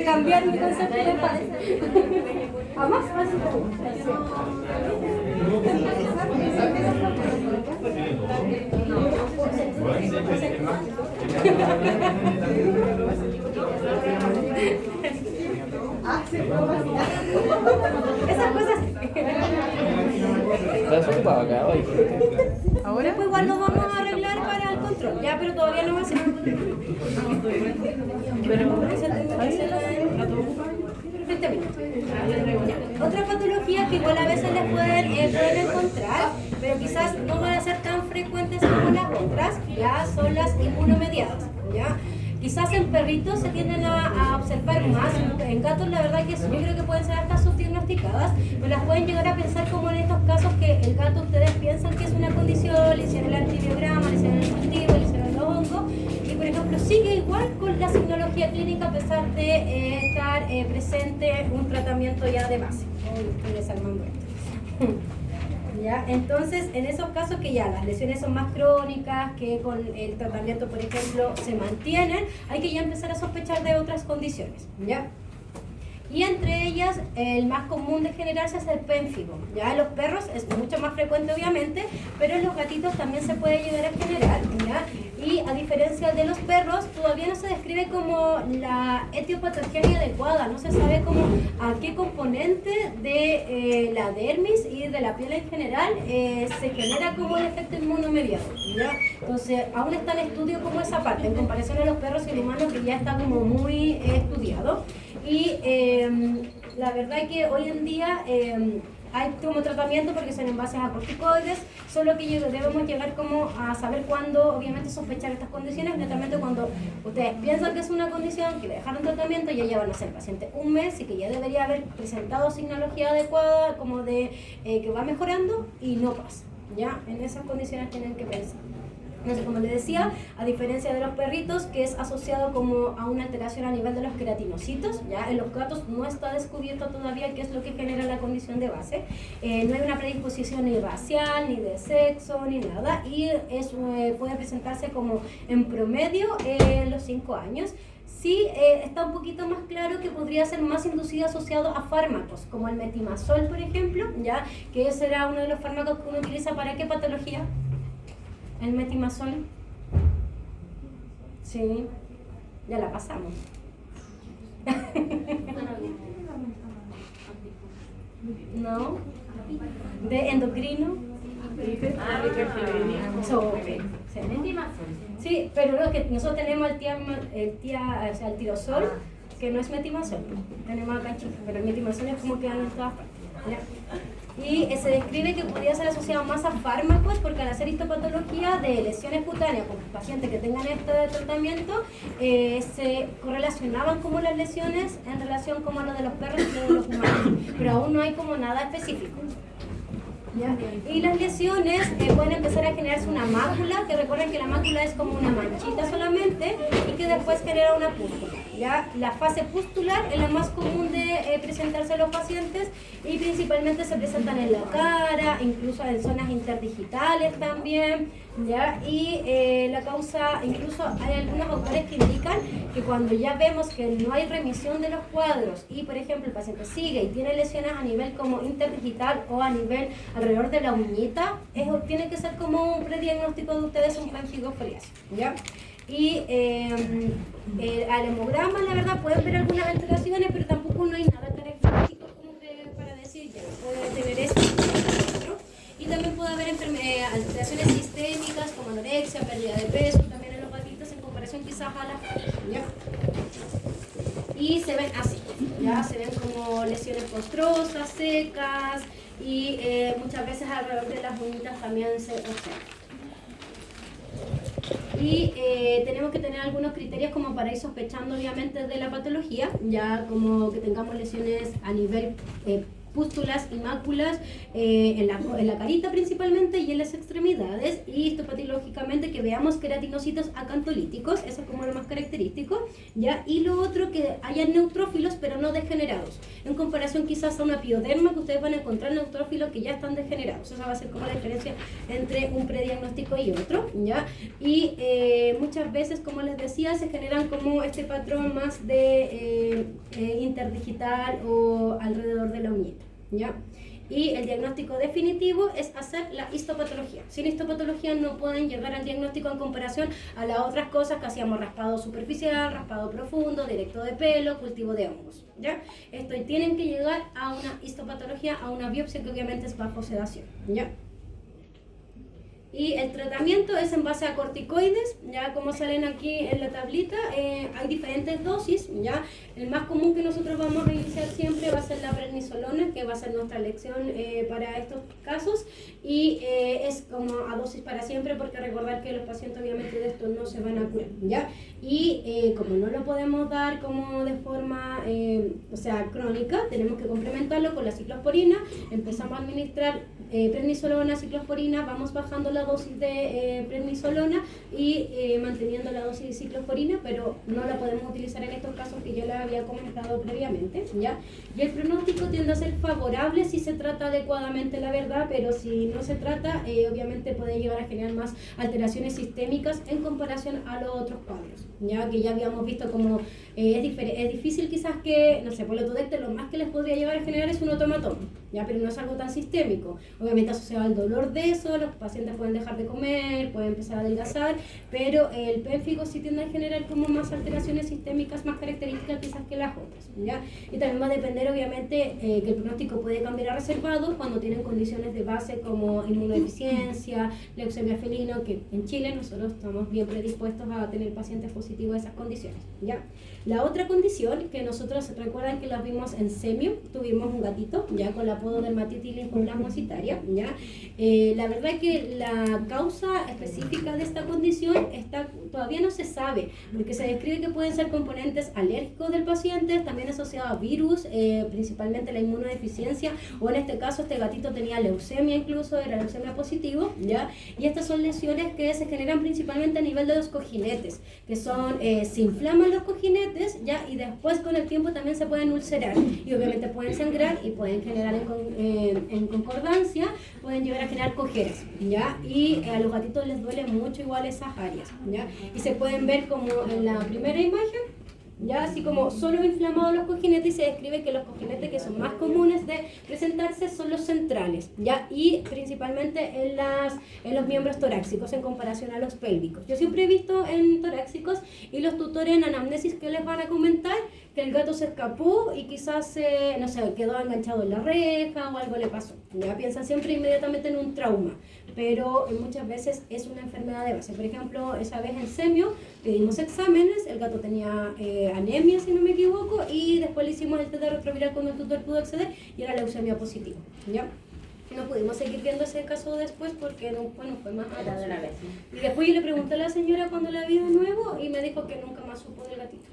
cambiar mi concepto de paz. ¿A más fácil? Esas cosas. ¿Estás ocupado acá hoy? Ahora después igual lo vamos a arreglar para el control. Ya, pero todavía no va a ser. Otra patología que igual a veces les pueden encontrar, pero quizás no van a ser tan frecuentes como las otras, ya son las inmunomediadas, ¿ya? Quizás en perritos se tienden a observar más, en gatos la verdad que yo creo que pueden ser hasta subdiagnosticadas, pero las pueden llegar a pensar como en estos casos que el gato ustedes piensan que es una condición, le hicieron el antibiograma, le hicieron el cultivo, le hicieron los hongos, y por ejemplo sigue igual con la signología clínica a pesar de estar presente un tratamiento ya de base. Estoy desarmando esto. ¿Ya? Entonces, en esos casos que ya las lesiones son más crónicas, que con el tratamiento, por ejemplo, se mantienen, hay que ya empezar a sospechar de otras condiciones, ¿ya? Y entre ellas, el más común de generarse es el pénfigo. Ya en los perros es mucho más frecuente, obviamente, pero en los gatitos también se puede llegar a generar, ¿ya? Y a diferencia de los perros, todavía no se describe como la etiopatogenia adecuada, no se sabe como a qué componente de la dermis y de la piel en general se genera como el efecto inmunomediado, ¿ya? Entonces, aún está en estudio como esa parte, en comparación a los perros y el humano que ya está como muy estudiado. Y la verdad es que hoy en día hay como tratamiento porque son envases a corticoides, solo que debemos llegar como a saber cuándo, obviamente, sospechar estas condiciones, netamente cuando ustedes piensan que es una condición, que le dejaron tratamiento, ya llevan a ser paciente un mes y que ya debería haber presentado signología adecuada, como de que va mejorando y no pasa, ¿ya? En esas condiciones tienen que pensar. Entonces, como les decía, a diferencia de los perritos, que es asociado como a una alteración a nivel de los queratinocitos, ya en los gatos no está descubierto todavía qué es lo que genera la condición de base. No hay una predisposición ni racial, ni de sexo, ni nada, y puede presentarse como en promedio los 5 años. Sí, está un poquito más claro que podría ser más inducido asociado a fármacos, como el metimazol, por ejemplo, ya que ese era uno de los fármacos que uno utiliza para qué patología. ¿El metimazol? Sí, ya la pasamos. ¿No? ¿De endocrino? Sí, pero lo que nosotros tenemos el tirosol, que no es metimazol, tenemos acá en Chile, pero el metimazol es como que hay en todas partes, ¿ya? Y se describe que podría ser asociado más a fármacos porque al hacer histopatología de lesiones cutáneas con pacientes que tengan este tratamiento se correlacionaban como las lesiones en relación como a lo de los perros y lo de los humanos, pero aún no hay como nada específico. ¿Ya? Y las lesiones pueden empezar a generarse una mácula, que recuerden que la mácula es como una manchita solamente y que después genera una pústula. ¿Ya? La fase pustular es la más común de presentarse a los pacientes y principalmente se presentan en la cara, incluso en zonas interdigitales también, ¿ya? Y la causa, incluso hay algunos autores que indican que cuando ya vemos que no hay remisión de los cuadros y por ejemplo el paciente sigue y tiene lesiones a nivel como interdigital o a nivel alrededor de la uñita, eso tiene que ser como un prediagnóstico de ustedes un pénfigo foliáceo, ¿ya? Y al hemograma, la verdad, pueden ver algunas alteraciones, pero tampoco no hay nada característico como que para decir ya puede tener esto o otro. Y también puede haber alteraciones sistémicas como anorexia, pérdida de peso, también en los gatitos en comparación quizás a las, ¿ya? Y se ven así, ya se ven como lesiones postrosas, secas y muchas veces alrededor de las uñitas también se observa. Y tenemos que tener algunos criterios como para ir sospechando obviamente de la patología, ya como que tengamos lesiones a nivel pústulas y máculas en la carita principalmente y en las extremidades, y histopatológicamente que veamos queratinocitos acantolíticos, eso es como lo más característico, ¿ya? Y lo otro, que hayan neutrófilos pero no degenerados, en comparación quizás a una pioderma, que ustedes van a encontrar neutrófilos que ya están degenerados. Esa va a ser como la diferencia entre un prediagnóstico y otro, ¿ya? Y muchas veces, como les decía, se generan como este patrón más de interdigital o alrededor de la uñita, ¿ya? Y el diagnóstico definitivo es hacer la histopatología. Sin histopatología no pueden llegar al diagnóstico en comparación a las otras cosas que hacíamos: raspado superficial, raspado profundo, directo de pelo, cultivo de hongos, ¿ya? Esto tienen que llegar a una histopatología, a una biopsia que obviamente es bajo sedación, ¿ya? Y el tratamiento es en base a corticoides, ya como salen aquí en la tablita, hay diferentes dosis, ya. El más común que nosotros vamos a iniciar siempre va a ser la prednisolona, que va a ser nuestra elección para estos casos, y es como a dosis para siempre, porque recordar que los pacientes obviamente de esto no se van a curar, ya. Y como no lo podemos dar como de forma, crónica, tenemos que complementarlo con la ciclosporina. Empezamos a administrar prednisolona, ciclosporina, vamos bajando la dosis de prednisolona y manteniendo la dosis de ciclosporina, pero no la podemos utilizar en estos casos que yo les había comentado previamente, ¿ya? Y el pronóstico tiende a ser favorable si se trata adecuadamente, la verdad, pero si no se trata, obviamente puede llegar a generar más alteraciones sistémicas en comparación a los otros cuadros, ya que ya habíamos visto como es difícil quizás que, no sé, por lo lo más que les podría llegar a generar es un otomatoma, ya, pero no es algo tan sistémico. Obviamente asociado al dolor de eso, los pacientes pueden dejar de comer, pueden empezar a adelgazar, pero el pénfigo sí tiende a generar como más alteraciones sistémicas más características quizás que las otras, ¿ya? Y también va a depender obviamente que el pronóstico puede cambiar a reservado cuando tienen condiciones de base como inmunodeficiencia, leucemia felino, que en Chile nosotros estamos bien predispuestos a tener pacientes positivos de esas condiciones, ¿ya? La otra condición que nosotros, recuerdan que la vimos en semio, tuvimos un gatito ya con el apodo dermatitis linfoplasmocitaria, ¿ya? La verdad es que la causa específica de esta condición todavía no se sabe, porque se describe que pueden ser componentes alérgicos del paciente, también asociados a virus, principalmente la inmunodeficiencia, o en este caso este gatito tenía leucemia, incluso era leucemia positivo, ¿ya? Y estas son lesiones que se generan principalmente a nivel de los cojinetes, que son, se inflaman los cojinetes, ¿ya? Y después con el tiempo también se pueden ulcerar, y obviamente pueden sangrar y pueden generar en concordancia, pueden llegar a generar cojeras, ¿ya? Y a los gatitos les duele mucho igual esas áreas, ¿ya? Y se pueden ver como en la primera imagen, ya, así como solo inflamados los cojinetes, y se describe que los cojinetes que son más comunes de presentarse son los centrales, ya, y principalmente en los miembros torácicos en comparación a los pélvicos. Yo siempre he visto en torácicos, y los tutores en anamnesis que les van a comentar que el gato se escapó y quizás no sé, quedó enganchado en la reja o algo le pasó, ya piensan siempre inmediatamente en un trauma, pero muchas veces es una enfermedad de base. Por ejemplo, esa vez en semio pedimos exámenes, el gato tenía anemia, si no me equivoco, y después le hicimos el test de retroviral cuando el tutor pudo acceder y era leucemia positiva, ¿ya? No pudimos seguir viendo ese caso después porque no, bueno, fue más grave. Y después yo le pregunté a la señora cuando la vi de nuevo y me dijo que nunca más supo del gatito.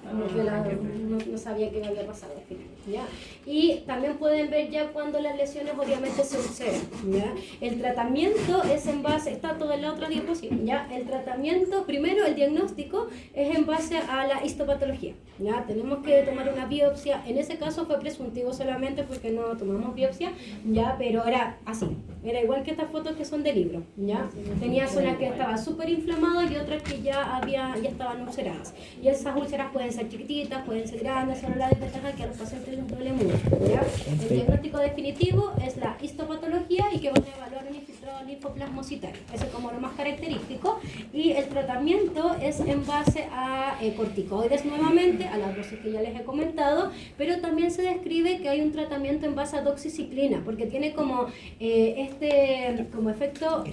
No sabía qué había pasado al final, ¿ya? Y también pueden ver ya cuando las lesiones obviamente se ulceran, ¿ya? El tratamiento es en base, está todo en la otra diapositiva, ¿ya? El tratamiento, primero el diagnóstico es en base a la histopatología, ¿ya? Tenemos que tomar una biopsia, en ese caso fue presuntivo solamente porque no tomamos biopsia, ¿ya? Pero era así, era igual que estas fotos que son de libro, ¿ya? Tenía zonas que estaban súper inflamadas y otras que ya estaban ulceradas, y esas úlceras pueden ser chiquititas, pueden ser grandes, solo la desventaja que a los pacientes les duele mucho, ¿ya? El diagnóstico definitivo es la histopatología y que van a evaluar un infiltrado linfoplasmocitario, eso es como lo más característico, y el tratamiento es en base a corticoides nuevamente, a las dosis que ya les he comentado, pero también se describe que hay un tratamiento en base a doxiciclina, porque tiene como como efecto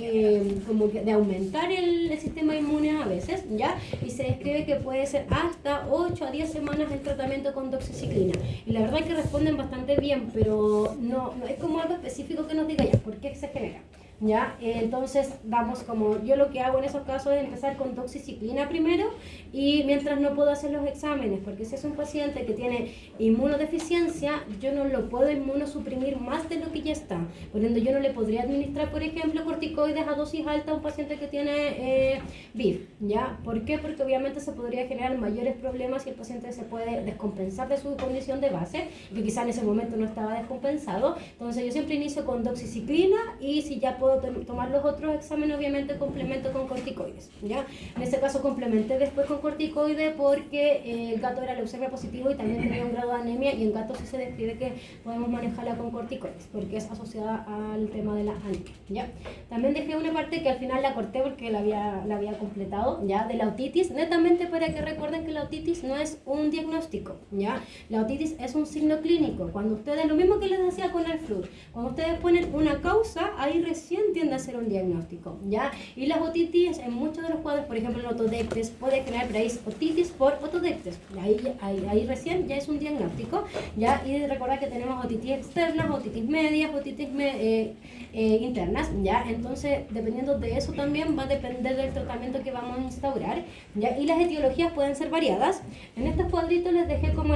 como de aumentar el sistema inmune a veces, ¿ya? Y se describe que puede ser hasta 8 a 10 semanas el tratamiento con doxiciclina. Y la verdad es que responden bastante bien, pero no es como algo específico que nos diga ya, ¿por qué se genera? ¿ya? Entonces damos como, yo lo que hago en esos casos es empezar con doxiciclina primero, y mientras no puedo hacer los exámenes, porque si es un paciente que tiene inmunodeficiencia, yo no lo puedo inmunosuprimir más de lo que ya está. Por ende, yo no le podría administrar, por ejemplo, corticoides a dosis alta a un paciente que tiene BIF, ¿ya? ¿Por qué? Porque obviamente se podría generar mayores problemas y el paciente se puede descompensar de su condición de base, que quizá en ese momento no estaba descompensado. Entonces yo siempre inicio con doxiciclina, y si ya puedo tomar los otros exámenes, obviamente complemento con corticoides, ¿ya? En este caso complementé después con corticoides porque el gato era leucemia positivo y también tenía un grado de anemia, y en gatos sí se describe que podemos manejarla con corticoides porque es asociada al tema de la anemia, ¿ya? También dejé una parte que al final la corté porque la había completado, ¿ya? De la otitis, netamente para que recuerden que la otitis no es un diagnóstico, ¿ya? La otitis es un signo clínico. Cuando ustedes, lo mismo que les decía con el flu, cuando ustedes ponen una causa, ahí recién tiende a ser un diagnóstico, ¿ya? Y las otitis en muchos de los cuadros, por ejemplo en otodectes, puede generar raíz otitis por otodectes, ahí recién ya es un diagnóstico, ¿ya? Y recordar que tenemos otitis externas, otitis medias, otitis internas, ¿ya? Entonces, dependiendo de eso también va a depender del tratamiento que vamos a instaurar, ¿ya? Y las etiologías pueden ser variadas. En estos cuadritos les dejé como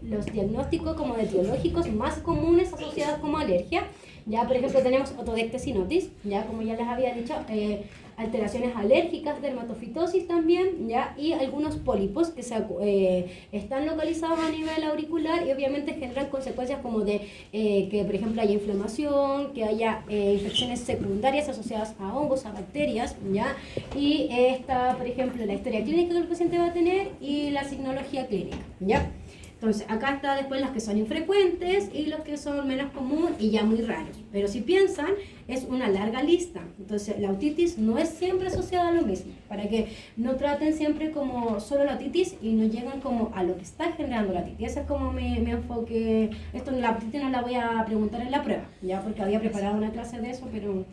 los diagnósticos como etiológicos más comunes asociados como alergia. Ya, por ejemplo, tenemos otodectes sinotis, ya como ya les había dicho, alteraciones alérgicas, dermatofitosis también, ya, y algunos pólipos que están localizados a nivel auricular y obviamente generan consecuencias como de que, por ejemplo, haya inflamación, que haya infecciones secundarias asociadas a hongos, a bacterias, ya, y esta, por ejemplo, la historia clínica que el paciente va a tener y la signología clínica, ya. Entonces, acá está después las que son infrecuentes y los que son menos comunes y ya muy raros. Pero si piensan, es una larga lista. Entonces, la otitis no es siempre asociada a lo mismo. Para que no traten siempre como solo la otitis y no lleguen como a lo que está generando la otitis. Ese es como mi enfoque. Esto, la otitis no la voy a preguntar en la prueba, ya, porque había preparado una clase de eso, pero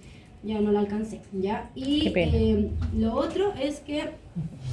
ya no la alcancé, ¿ya? Y lo otro es que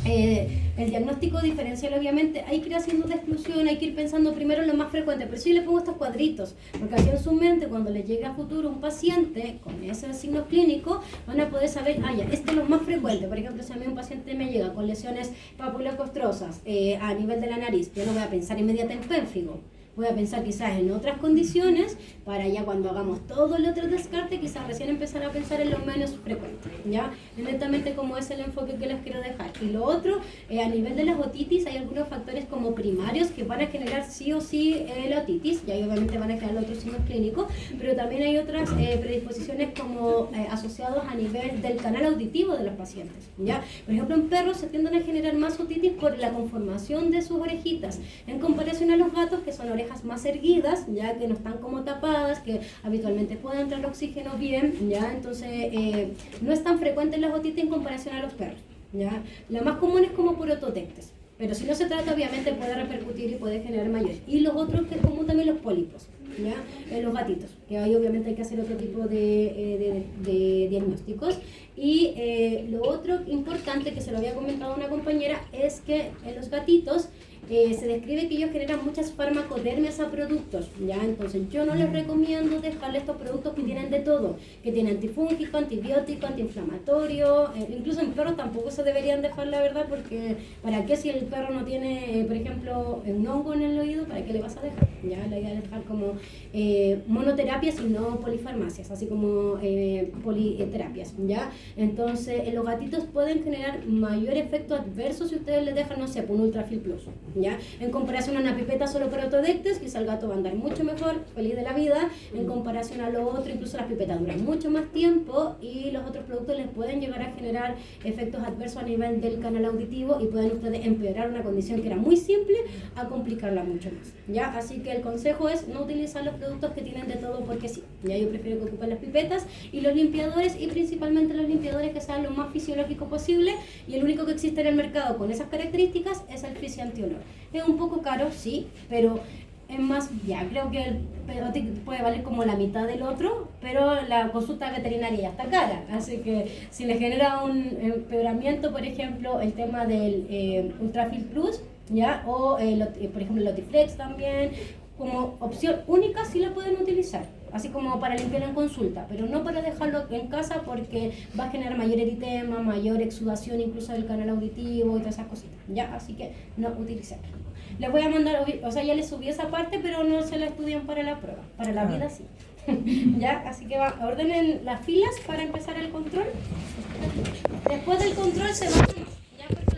el diagnóstico diferencial, obviamente, hay que ir haciendo de exclusión, hay que ir pensando primero en lo más frecuente. Pero sí le pongo estos cuadritos, porque así en su mente, cuando les llegue a futuro un paciente con ese signo clínico, van a poder saber, ya, este es lo más frecuente. Por ejemplo, si a mí un paciente me llega con lesiones papulocostrosas a nivel de la nariz, yo no voy a pensar inmediatamente en pénfigo. Voy a pensar quizás en otras condiciones, para ya cuando hagamos todo el otro descarte, quizás recién empezar a pensar en lo menos frecuente, ¿ya? Netamente como es el enfoque que les quiero dejar. Y lo otro, a nivel de las otitis, hay algunos factores como primarios que van a generar sí o sí la otitis, y ahí obviamente van a generar otros signos clínicos, pero también hay otras predisposiciones como asociados a nivel del canal auditivo de los pacientes, ¿ya? Por ejemplo, en perros se tienden a generar más otitis por la conformación de sus orejitas, en comparación a los gatos, que son orejas más erguidas, ya que no están como tapadas, que habitualmente puede entrar oxígeno bien, ya, entonces no es tan frecuente las otitis en comparación a los perros, ya. La más común es como por otodectes, pero si no se trata, obviamente puede repercutir y puede generar mayores. Y los otros que es común también los pólipos, ya, los gatitos, que ahí obviamente hay que hacer otro tipo de diagnósticos. Y lo otro importante que se lo había comentado a una compañera es que en los gatitos se describe que ellos generan muchas farmacodermias a productos, ¿ya? Entonces yo no les recomiendo dejarle estos productos que tienen de todo, que tienen antifúngico, antibiótico, antiinflamatorio, incluso en perros tampoco se deberían dejar, la verdad, porque ¿para qué si el perro no tiene, por ejemplo, un hongo en el oído? ¿Para qué le vas a dejar? Ya, la idea es dejar como monoterapias y no polifarmacias, así como politerapias, ¿ya? Entonces los gatitos pueden generar mayor efecto adverso si ustedes les dejan, no sé, un Ultrafil Plus, ¿ya? En comparación a una pipeta solo para otodectes, quizá el gato va a andar mucho mejor, feliz de la vida. En comparación a lo otro, incluso las pipetas duran mucho más tiempo y los otros productos les pueden llegar a generar efectos adversos a nivel del canal auditivo y pueden ustedes empeorar una condición que era muy simple a complicarla mucho más, ¿ya? Así que el consejo es no utilizar los productos que tienen de todo porque sí, ya. Yo prefiero que ocupen las pipetas y los limpiadores, y principalmente los limpiadores que sean lo más fisiológico posible, y el único que existe en el mercado con esas características es el Fisi Antiolor. Es un poco caro, sí, pero es más, ya creo que el pedotic puede valer como la mitad del otro, pero la consulta veterinaria ya está cara, así que si le genera un empeoramiento, por ejemplo, el tema del Ultrafil Plus, ya, o por ejemplo el Lotiflex también, como opción única sí la pueden utilizar, así como para limpiarlo en consulta, pero no para dejarlo en casa porque va a generar mayor eritema, mayor exudación incluso del canal auditivo y todas esas cositas, ¿ya? Así que no utilicen. Les voy a mandar, o sea, ya les subí esa parte, pero no se la estudian para la prueba, para la vida sí. ¿Ya? Así que ordenen las filas para empezar el control. Después del control se van, ¿ya?